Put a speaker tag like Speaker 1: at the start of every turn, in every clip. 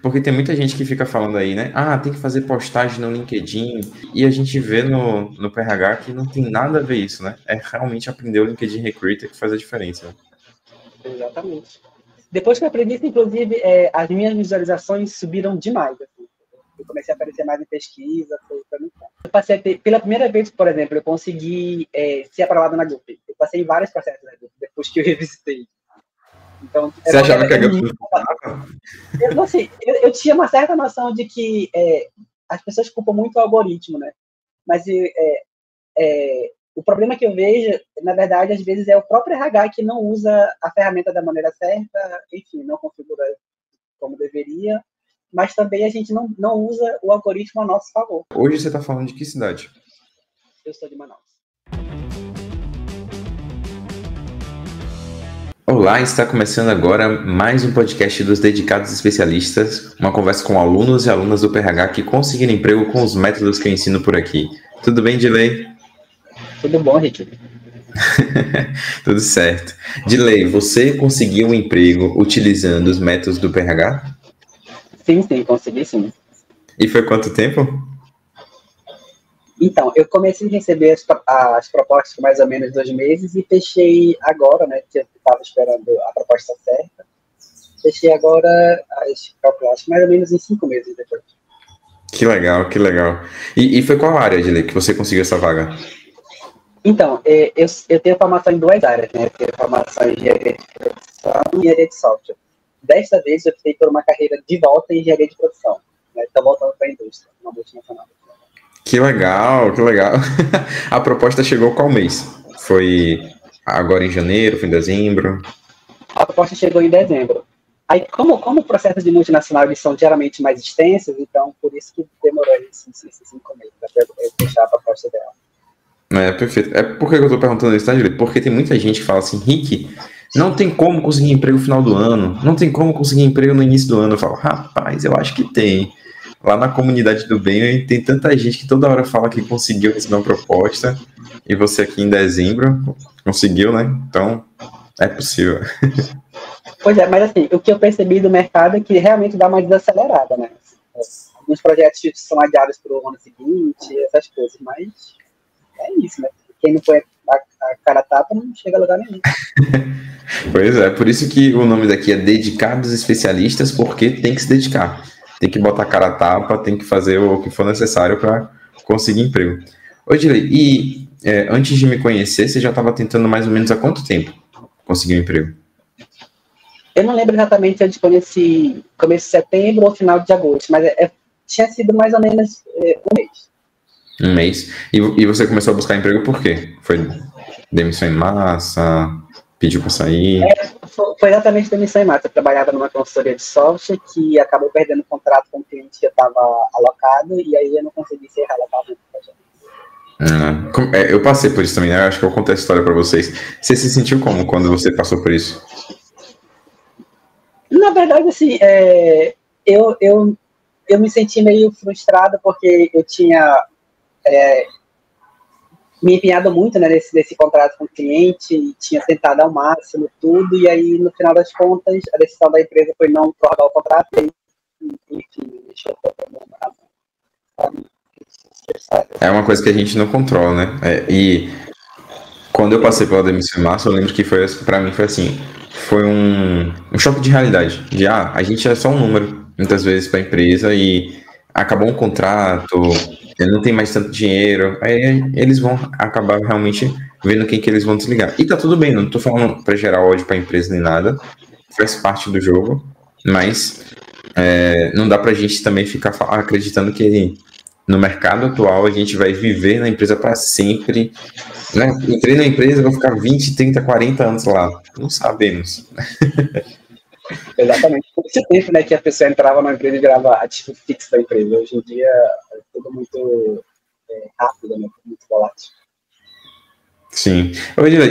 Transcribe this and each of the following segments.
Speaker 1: Porque tem muita gente que fica falando aí, né? Ah, tem que fazer postagem no LinkedIn. E a gente vê no PRH que não tem nada a ver isso, né? É realmente aprender o LinkedIn Recruiter que faz a diferença.
Speaker 2: Exatamente. Depois que eu aprendi isso, inclusive, as minhas visualizações subiram demais. Assim. Eu comecei a aparecer mais em pesquisa, foi muito bom. Eu passei a ter, pela primeira vez, por exemplo, eu consegui ser aprovado na GUP. Eu passei em vários processos na GUP, depois que eu revisitei. Então,
Speaker 1: Você achava que a GUP não funcionava?
Speaker 2: Eu tinha uma certa noção de que as pessoas culpam muito o algoritmo, né? Mas o problema que eu vejo, na verdade, às vezes é o próprio RH que não usa a ferramenta da maneira certa, enfim, não configura como deveria, mas também a gente não usa o algoritmo a nosso favor.
Speaker 1: Hoje você está falando de que cidade?
Speaker 2: Eu sou de Manaus.
Speaker 1: Olá, está começando agora mais um podcast dos Dedicados Especialistas, uma conversa com alunos e alunas do PRH que conseguiram emprego com os métodos que eu ensino por aqui. Tudo bem, Dilei?
Speaker 2: Tudo bom, Rick?
Speaker 1: Tudo certo. Dilei, você conseguiu um emprego utilizando os métodos do PRH?
Speaker 2: Sim, consegui sim.
Speaker 1: E foi quanto tempo?
Speaker 2: Então, eu comecei a receber as propostas por mais ou menos 2 meses e fechei agora, né, que eu estava esperando a proposta certa, fechei agora as propostas mais ou menos em 5 meses depois.
Speaker 1: Que legal, que legal. E foi qual área, Dilei, que você conseguiu essa vaga?
Speaker 2: Então, eu tenho formação em 2 áreas, né, eu tenho formação em engenharia de produção e engenharia de software. Desta vez eu optei por uma carreira de volta em engenharia de produção, né, estou voltando para a indústria, uma multinacional.
Speaker 1: Que legal, que legal. A proposta chegou qual mês? Foi agora em janeiro, foi em dezembro?
Speaker 2: A proposta chegou em dezembro. Aí, como o processo de multinacional eles são geralmente mais extensos, então por isso que demorou esses 5 meses até eu fechar a proposta dela.
Speaker 1: É, perfeito. É por que eu tô perguntando isso, tá, Júlio? Porque tem muita gente que fala assim, Rick, não tem como conseguir emprego no final do ano, não tem como conseguir emprego no início do ano. Eu falo, rapaz, eu acho que tem. Lá na comunidade do bem tem tanta gente que toda hora fala que conseguiu receber uma proposta, e você aqui em dezembro conseguiu, né? Então, é possível.
Speaker 2: Pois é, mas assim, o que eu percebi do mercado é que realmente dá uma desacelerada, né? Alguns projetos são adiados para o ano seguinte, essas coisas, mas é isso, né? Quem não põe a cara tapa não chega a lugar nenhum.
Speaker 1: Pois é, por isso que o nome daqui é Dedicados Especialistas, porque tem que se dedicar. Tem que botar a cara a tapa, tem que fazer o que for necessário para conseguir emprego. Ô, Dilei, e antes de me conhecer, você já estava tentando mais ou menos há quanto tempo conseguir um emprego?
Speaker 2: Eu não lembro exatamente se eu te conheci começo de setembro ou final de agosto, mas tinha sido mais ou menos 1 mês.
Speaker 1: Um mês. E você começou a buscar emprego por quê? Foi demissão em massa? Pediu para sair?
Speaker 2: Foi exatamente demissão em massa. Eu trabalhava numa consultoria de software que acabou perdendo o contrato com o cliente que eu estava alocado e aí eu não consegui ser realocado no projeto.
Speaker 1: Eu passei por isso também, né? Eu acho que eu contei a história para vocês. Você se sentiu como quando você passou por isso?
Speaker 2: Na verdade, assim, eu me senti meio frustrado porque eu tinha me empenhado muito, né, nesse contrato com o cliente e tinha tentado ao máximo tudo, e aí, no final das contas, a decisão da empresa foi não prorrogar o contrato e, enfim, deixou o problema na mão.
Speaker 1: É uma coisa que a gente não controla, né? E quando eu passei pela demissão em massa, eu lembro que para mim foi assim, foi um choque de realidade, a gente é só um número, muitas vezes para a empresa, e acabou um contrato, não tem mais tanto dinheiro, aí eles vão acabar realmente vendo quem que eles vão desligar. E tá tudo bem, não tô falando para gerar ódio para a empresa nem nada, faz parte do jogo, mas não dá pra gente também ficar acreditando que no mercado atual a gente vai viver na empresa para sempre, né? Entrei na empresa, vou ficar 20, 30, 40 anos lá. Não sabemos.
Speaker 2: Exatamente. Por esse tempo, né, que a pessoa entrava na empresa e virava ativo fixo da empresa. Hoje em dia é tudo muito rápido, né, muito volátil.
Speaker 1: Sim.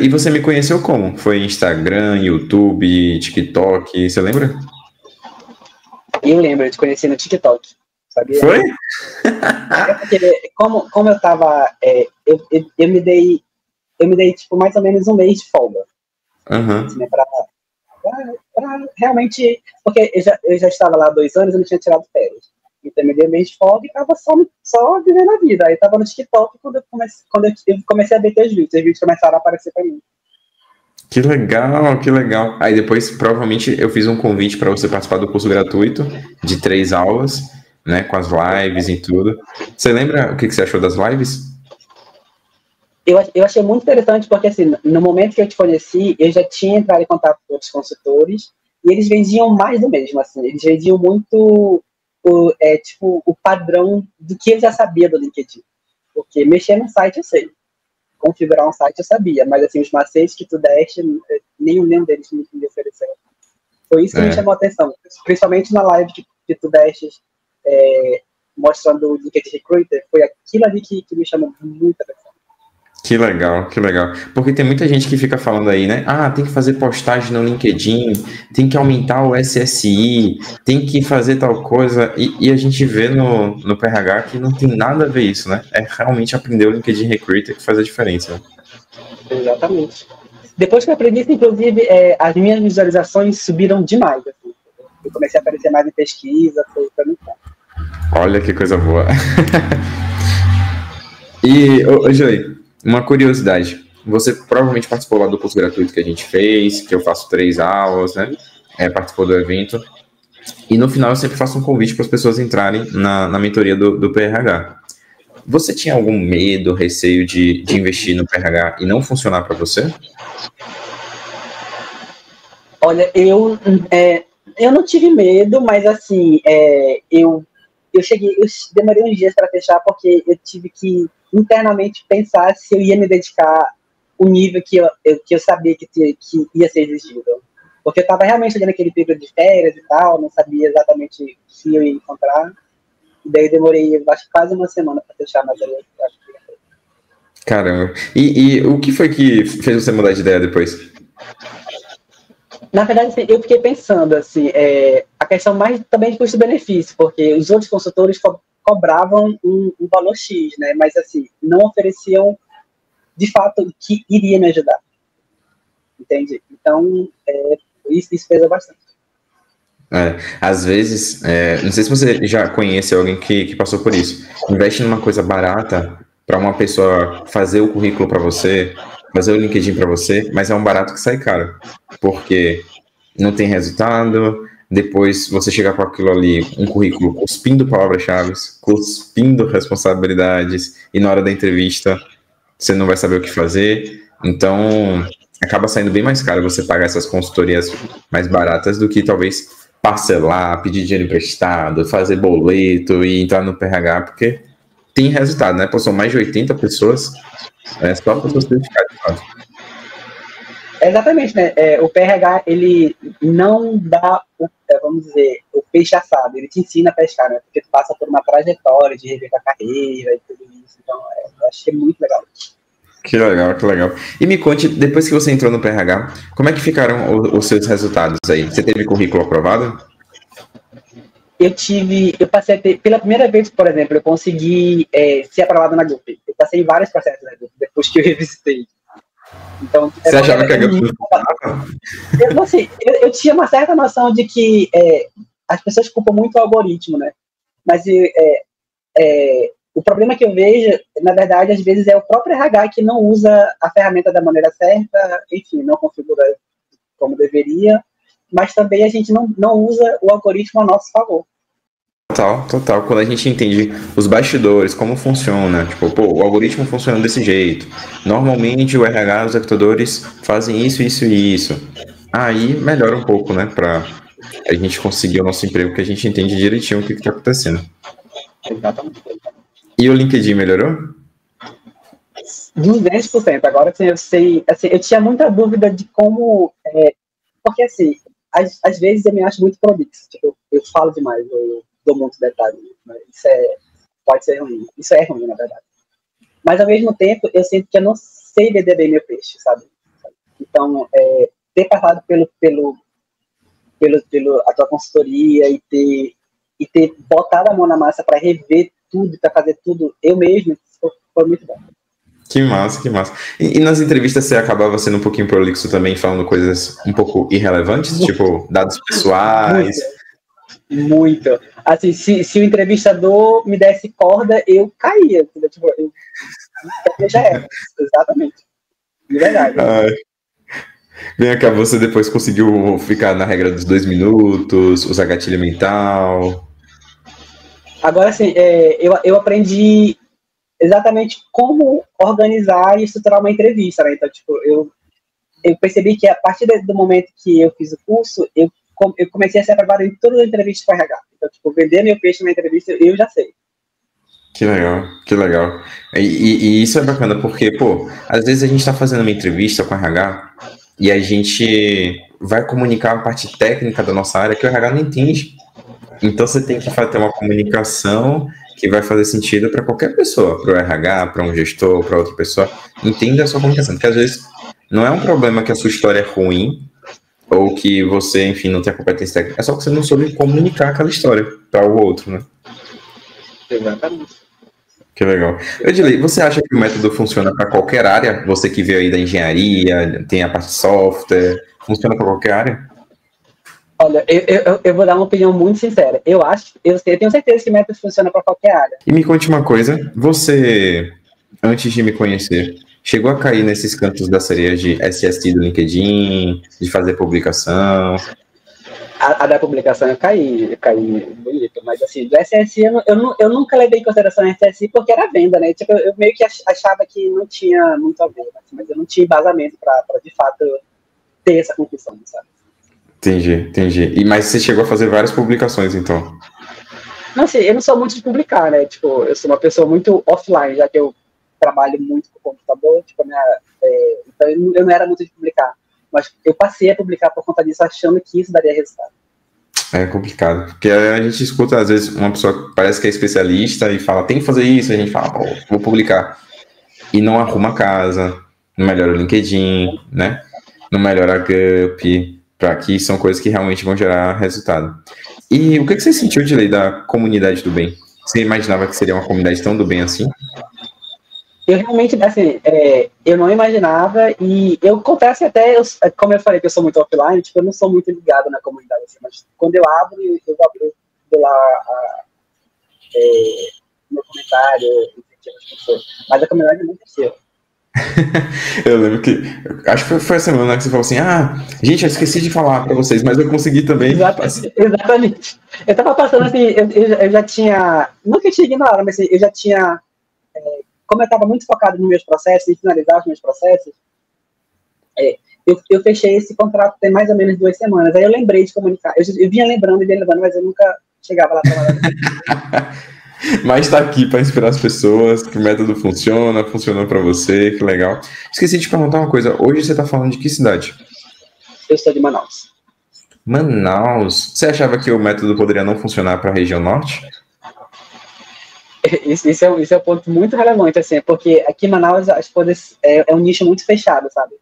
Speaker 1: E você me conheceu como? Foi Instagram, YouTube, TikTok, você lembra?
Speaker 2: Eu lembro, eu te conheci no TikTok, sabia?
Speaker 1: Foi?
Speaker 2: Porque como eu tava, eu me dei tipo mais ou menos 1 mês de folga.
Speaker 1: Uhum.
Speaker 2: Assim, né, pra realmente, porque eu já estava lá há 2 anos e não tinha tirado férias. Então me dei mês de folga e tava só vivendo a vida. Aí tava no TikTok quando eu comecei a ver teus vídeos começaram a aparecer pra mim.
Speaker 1: Que legal, que legal. Aí depois, provavelmente, eu fiz um convite para você participar do curso gratuito de 3 aulas, né, com as lives e tudo. Você lembra o que você achou das lives?
Speaker 2: Eu achei muito interessante porque, assim, no momento que eu te conheci, eu já tinha entrado em contato com outros consultores e eles vendiam mais do mesmo, assim. Eles vendiam muito o padrão do que eu já sabia do LinkedIn. Porque mexer no site eu sei, configurar um site eu sabia, mas, assim, os macetes que tu deste, nenhum deles me ofereceu. Foi isso que me chamou a atenção, principalmente na live que tu deste mostrando o LinkedIn Recruiter, foi aquilo ali que me chamou muita atenção.
Speaker 1: Que legal, que legal. Porque tem muita gente que fica falando aí, né? Ah, tem que fazer postagem no LinkedIn, tem que aumentar o SSI, tem que fazer tal coisa. E a gente vê no PRH que não tem nada a ver isso, né? É realmente aprender o LinkedIn Recruiter que faz a diferença.
Speaker 2: Exatamente. Depois que eu aprendi isso, inclusive, as minhas visualizações subiram demais. Assim. Eu comecei a aparecer mais em pesquisa, foi muito bom.
Speaker 1: Olha que coisa boa. E, Joey, uma curiosidade. Você provavelmente participou lá do curso gratuito que a gente fez, que eu faço 3 aulas, né? Participou do evento. E no final eu sempre faço um convite para as pessoas entrarem na mentoria do PRH. Você tinha algum medo, receio de investir no PRH e não funcionar para você?
Speaker 2: Olha, eu não tive medo, mas assim, eu demorei uns dias para fechar porque eu tive que internamente pensar se eu ia me dedicar o nível que eu sabia que ia ser exigido. Porque eu estava realmente olhando aquele período de férias e tal, não sabia exatamente o que eu ia encontrar. E daí demorei, acho, quase uma semana para fechar, mas eu acho que...
Speaker 1: Caramba. E o que foi que fez você mudar de ideia depois?
Speaker 2: Na verdade, assim, eu fiquei pensando, assim, a questão mais também de custo-benefício, porque os outros consultores cobravam um valor X, né? Mas, assim, não ofereciam, de fato, o que iria me ajudar. Entende? Então, isso pesa bastante.
Speaker 1: Às vezes, não sei se você já conhece alguém que passou por isso. Investe numa coisa barata para uma pessoa fazer o currículo para você, fazer o LinkedIn para você, mas é um barato que sai caro, porque não tem resultado. Depois você chegar com aquilo ali, um currículo cuspindo palavras-chave, cuspindo responsabilidades, e na hora da entrevista você não vai saber o que fazer. Então, acaba saindo bem mais caro você pagar essas consultorias mais baratas do que talvez parcelar, pedir dinheiro emprestado, fazer boleto e entrar no PRH, porque tem resultado, né? Pô, são mais de 80 pessoas, só para você certificar de fato.
Speaker 2: Exatamente, né? O PRH, ele não dá, vamos dizer, o peixe assado, ele te ensina a pescar, né? Porque tu passa por uma trajetória de rever a carreira e tudo isso, então eu achei muito legal.
Speaker 1: Que legal, que legal. E me conte, depois que você entrou no PRH, como é que ficaram os seus resultados aí? Você teve currículo aprovado?
Speaker 2: Eu passei a ter, pela primeira vez, por exemplo, eu consegui ser aprovado na GUP. Eu passei em vários processos na GUP, depois que eu revisitei. Então,
Speaker 1: você achava que a GUP
Speaker 2: eu tinha uma certa noção de que as pessoas culpam muito o algoritmo, né? Mas o problema que eu vejo, na verdade, às vezes é o próprio RH que não usa a ferramenta da maneira certa, enfim, não configura como deveria, mas também a gente não usa o algoritmo a nosso favor.
Speaker 1: Total. Quando a gente entende os bastidores, como funciona, tipo, o algoritmo funciona desse jeito. Normalmente o RH, os recrutadores fazem isso. Aí melhora um pouco, né, pra a gente conseguir o nosso emprego, que a gente entende direitinho o que tá acontecendo.
Speaker 2: Exatamente.
Speaker 1: E o LinkedIn melhorou?
Speaker 2: 200%. Agora, assim, eu sei, assim, eu tinha muita dúvida de como, porque, assim, às vezes eu me acho muito prolixo, tipo, eu falo demais, eu dou muitos detalhes, mas isso pode ser ruim, isso é ruim, na verdade. Mas, ao mesmo tempo, eu sinto que eu não sei vender bem meu peixe, sabe? Então, ter passado pela a tua consultoria e ter botado a mão na massa para rever tudo, para fazer tudo eu mesmo, foi muito bom.
Speaker 1: Que massa, que massa. E nas entrevistas você acabava sendo um pouquinho prolixo também, falando coisas um pouco irrelevantes, tipo dados pessoais?
Speaker 2: Muito, muito. Assim, se o entrevistador me desse corda, eu caía. Entendeu? Tipo, eu já era. Exatamente. De verdade.
Speaker 1: Ai. Vem cá, você depois conseguiu ficar na regra dos 2 minutos, usar gatilho mental?
Speaker 2: Agora, assim, eu aprendi exatamente como organizar e estruturar uma entrevista, né? Então, tipo, eu percebi que a partir do momento que eu fiz o curso, eu comecei a ser aprovado em todas as entrevistas com RH. Então, tipo, vender meu peixe na entrevista, eu já sei.
Speaker 1: Que legal, que legal. E isso é bacana porque, pô, às vezes a gente está fazendo uma entrevista com o RH e a gente vai comunicar a parte técnica da nossa área que o RH não entende. Então você tem que ter uma comunicação que vai fazer sentido para qualquer pessoa, para o RH, para um gestor, para outra pessoa. Entenda a sua comunicação, porque às vezes não é um problema que a sua história é ruim ou que você, enfim, não tem a competência técnica, é só que você não soube comunicar aquela história para o outro, né?
Speaker 2: Exatamente.
Speaker 1: Que legal. Edilei, você acha que o método funciona para qualquer área? Você que veio aí da engenharia, tem a parte de software, funciona para qualquer área?
Speaker 2: Olha, eu vou dar uma opinião muito sincera. Eu tenho certeza que método funciona para qualquer área.
Speaker 1: E me conte uma coisa, você, antes de me conhecer, chegou a cair nesses cantos da sereia de SST do LinkedIn, de fazer publicação?
Speaker 2: A da publicação eu caí bonito, mas assim, do SSI eu nunca levei em consideração o SSI porque era venda, né? Tipo, eu meio que achava que não tinha muito a ver, mas eu não tinha embasamento para de fato ter essa conclusão, sabe?
Speaker 1: Entendi. Mas você chegou a fazer várias publicações, então?
Speaker 2: Não, assim, eu não sou muito de publicar, né? Tipo, eu sou uma pessoa muito offline, já que eu trabalho muito com o computador, tipo, então eu não era muito de publicar. Mas eu passei a publicar por conta disso, achando que isso daria resultado.
Speaker 1: É complicado, porque a gente escuta, às vezes, uma pessoa que parece que é especialista e fala, tem que fazer isso, a gente fala, vou publicar. E não arruma a casa, não melhora o LinkedIn, né? Não melhora a GUP, para que são coisas que realmente vão gerar resultado. E o que você sentiu de lei da comunidade do bem? Você imaginava que seria uma comunidade tão do bem assim?
Speaker 2: Eu realmente, assim, eu não imaginava e eu confesso até, como eu falei que eu sou muito offline, tipo, eu não sou muito ligado na comunidade, assim, mas quando eu abro, eu dou lá meu comentário, incentivo as pessoas, mas a comunidade é muito cheia.
Speaker 1: Eu lembro que, acho que foi a semana que você falou assim, gente, eu esqueci de falar para vocês, mas eu consegui também.
Speaker 2: Exatamente. Eu tava passando assim, eu já tinha, não que eu tinha ignorado, mas assim, eu já tinha, como eu estava muito focado nos meus processos, em finalizar os meus processos, eu fechei esse contrato tem mais ou menos 2 semanas. Aí eu lembrei de comunicar. Eu vinha lembrando, mas eu nunca chegava lá trabalhando.
Speaker 1: Mas está aqui para inspirar as pessoas, que o método funcionou para você, que legal. Esqueci de perguntar uma coisa. Hoje você está falando de que cidade?
Speaker 2: Eu sou de Manaus.
Speaker 1: Manaus? Você achava que o método poderia não funcionar para a região norte?
Speaker 2: Isso é um ponto muito relevante, assim, porque aqui em Manaus as coisas é um nicho muito fechado, sabe?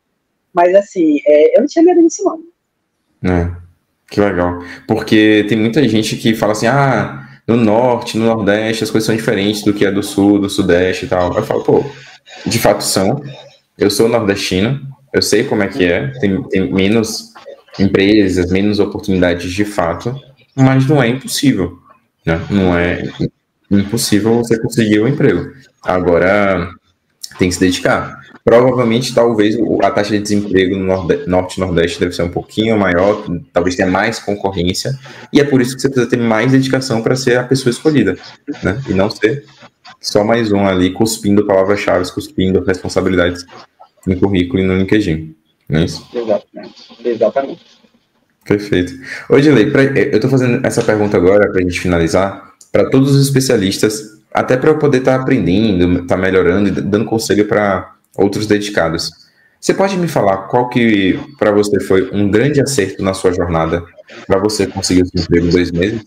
Speaker 2: Mas assim, eu não tinha medo disso, não.
Speaker 1: Que legal. Porque tem muita gente que fala assim, no norte, no nordeste, as coisas são diferentes do que é do sul, do sudeste e tal. Eu falo, pô, de fato são. Eu sou nordestino, eu sei como é que é, tem menos empresas, menos oportunidades de fato, mas não é impossível, né? Não é impossível você conseguir o emprego. Agora, tem que se dedicar. Provavelmente, talvez, a taxa de desemprego no norte e nordeste deve ser um pouquinho maior, talvez tenha mais concorrência, e é por isso que você precisa ter mais dedicação para ser a pessoa escolhida, né? E não ser só mais um ali cuspindo palavras-chave, cuspindo responsabilidades no currículo e no LinkedIn. Não é isso?
Speaker 2: Exatamente.
Speaker 1: Perfeito. Ô, Edilei, eu estou fazendo essa pergunta agora para a gente finalizar, para todos os especialistas, até para eu poder estar aprendendo, estar melhorando e dando conselho para outros dedicados. Você pode me falar qual que para você foi um grande acerto na sua jornada para você conseguir o seu emprego em 2 meses?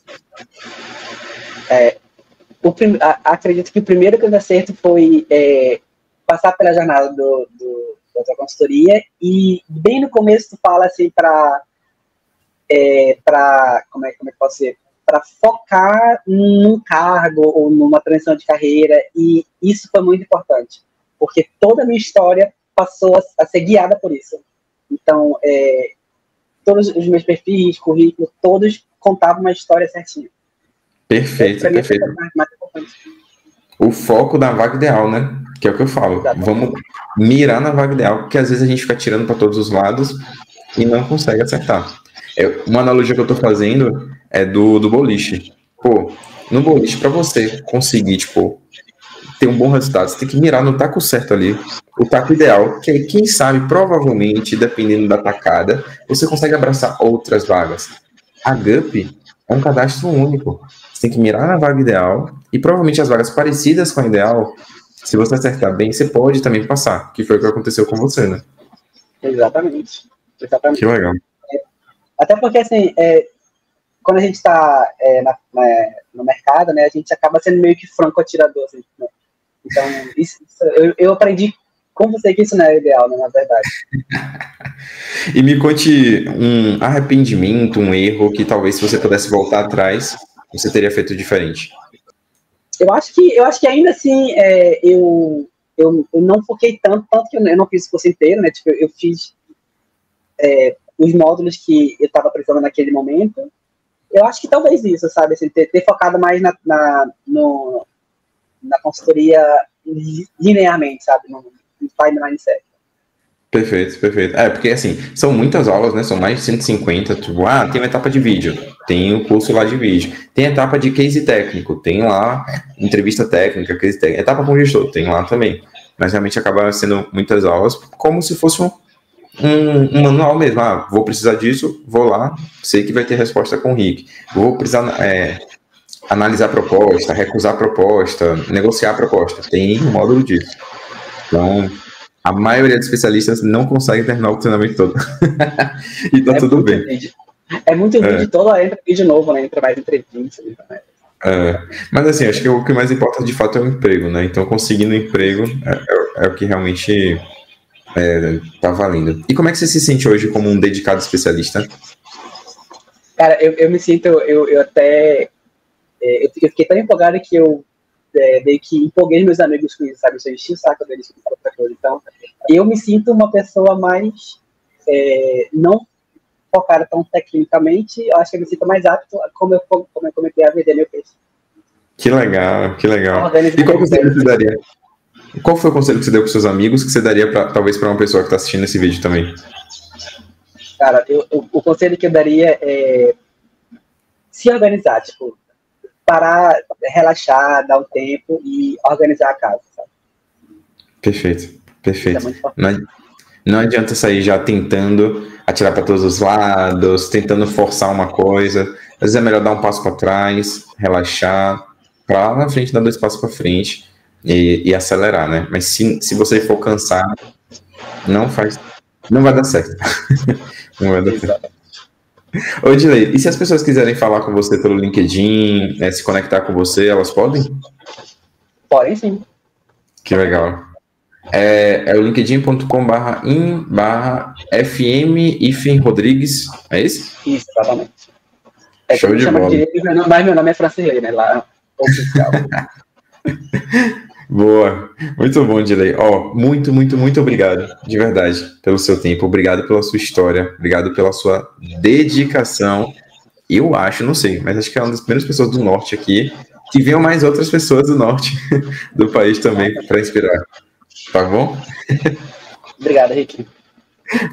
Speaker 2: Acredito que o primeiro grande acerto foi passar pela jornada da consultoria e bem no começo tu fala assim para como é que posso dizer? Para focar num cargo ou numa transição de carreira, e isso foi muito importante, porque toda a minha história passou a ser guiada por isso. Então, todos os meus perfis, currículo, todos contavam uma história certinha.
Speaker 1: Perfeito, perfeito.
Speaker 2: Mais importante.
Speaker 1: O foco da vaga ideal, né? Que é o que eu falo. Exatamente. Vamos mirar na vaga ideal, porque às vezes a gente fica tirando para todos os lados e não consegue acertar. Uma analogia que eu tô fazendo é do boliche. Pô, no boliche, para você conseguir, tipo, ter um bom resultado, você tem que mirar no taco certo ali, o taco ideal, que aí, quem sabe, provavelmente, dependendo da tacada, você consegue abraçar outras vagas. A GUP é um cadastro único. Você tem que mirar na vaga ideal e provavelmente as vagas parecidas com a ideal, se você acertar bem, você pode também passar, que foi o que aconteceu com você, né?
Speaker 2: Exatamente.
Speaker 1: Que legal.
Speaker 2: Até porque, assim, quando a gente está no mercado, né, a gente acaba sendo meio que franco-atirador, assim, né? Então, eu aprendi com você que isso não é ideal, né, na verdade.
Speaker 1: E me conte um arrependimento, um erro que talvez se você pudesse voltar atrás, você teria feito diferente.
Speaker 2: Eu acho que ainda assim eu não foquei tanto que eu não fiz o curso inteiro, né? Tipo, eu fiz os módulos que eu estava precisando naquele momento. Eu acho que talvez isso, sabe? Assim, ter focado mais na consultoria linearmente, sabe? No timeline certo.
Speaker 1: Perfeito, perfeito. Porque assim, são muitas aulas, né? São mais de 150. Tipo, tem uma etapa de vídeo, tem o curso lá de vídeo, tem a etapa de case técnico, tem lá entrevista técnica, case técnica, etapa com gestor, tem lá também. Mas realmente acaba sendo muitas aulas, como se fosse um manual mesmo. Vou precisar disso, vou lá, sei que vai ter resposta com o Rick. Vou precisar analisar a proposta, recusar a proposta, negociar a proposta. Tem um módulo disso. Então, a maioria dos especialistas não consegue terminar o treinamento todo. E tá tudo bem.
Speaker 2: Vídeo. É muito vídeo, toda entra vídeo novo, né? Entra mais entrevista. Né?
Speaker 1: Mas assim, acho que o que mais importa de fato é o emprego, né? Então, conseguindo um emprego é o que realmente tá valendo. E como é que você se sente hoje como um dedicado especialista?
Speaker 2: Cara, eu me sinto, eu até... eu fiquei tão empolgado que eu meio que empolguei meus amigos com isso, sabe? Eu enchi o saco deles com outra coisa. Então, eu me sinto uma pessoa mais não focada tão tecnicamente. Eu acho que eu me sinto mais apto, como eu comecei a vender meu peixe.
Speaker 1: Que legal, que legal. E qual conselho você daria? Qual foi o conselho que você deu para os seus amigos que você daria talvez para uma pessoa que está assistindo esse vídeo também?
Speaker 2: Cara, o conselho que eu daria é se organizar, tipo, parar, relaxar, dar um tempo e organizar a casa, sabe?
Speaker 1: Perfeito, perfeito. Não adianta sair já tentando atirar para todos os lados, tentando forçar uma coisa. Às vezes é melhor dar um passo para trás, relaxar, para lá na frente dar 2 passos para frente e acelerar, né? Mas se você for cansar, não vai dar certo. Não vai dar certo. Ô, Dilei, e se as pessoas quiserem falar com você pelo LinkedIn, se conectar com você, elas podem?
Speaker 2: Podem, sim.
Speaker 1: Que legal. É o linkedin.com/in/fm-rodrigues, é isso?
Speaker 2: Isso, exatamente.
Speaker 1: Show de bola.
Speaker 2: Mas meu nome é Francilei, né? Lá, oficial.
Speaker 1: Boa, muito bom, Dilei. Muito, muito, muito obrigado, de verdade, pelo seu tempo, obrigado pela sua história, obrigado pela sua dedicação. Eu acho, não sei, mas acho que é uma das primeiras pessoas do Norte aqui, que venham mais outras pessoas do Norte do país também para inspirar. Tá bom?
Speaker 2: Obrigado, Rick.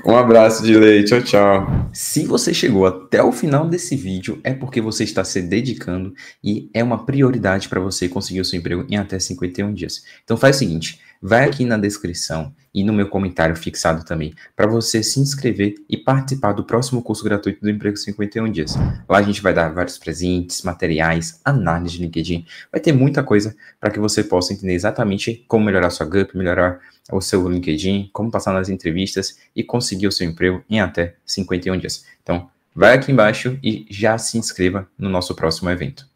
Speaker 1: Um abraço, Dilei. Tchau, tchau. Se você chegou até o final desse vídeo, é porque você está se dedicando e é uma prioridade para você conseguir o seu emprego em até 51 dias. Então faz o seguinte, vai aqui na descrição e no meu comentário fixado também, para você se inscrever e participar do próximo curso gratuito do Emprego 51 Dias. Lá a gente vai dar vários presentes, materiais, análise de LinkedIn, vai ter muita coisa para que você possa entender exatamente como melhorar sua GUP, melhorar o seu LinkedIn, como passar nas entrevistas e conseguir o seu emprego em até 51 dias. Então, vai aqui embaixo e já se inscreva no nosso próximo evento.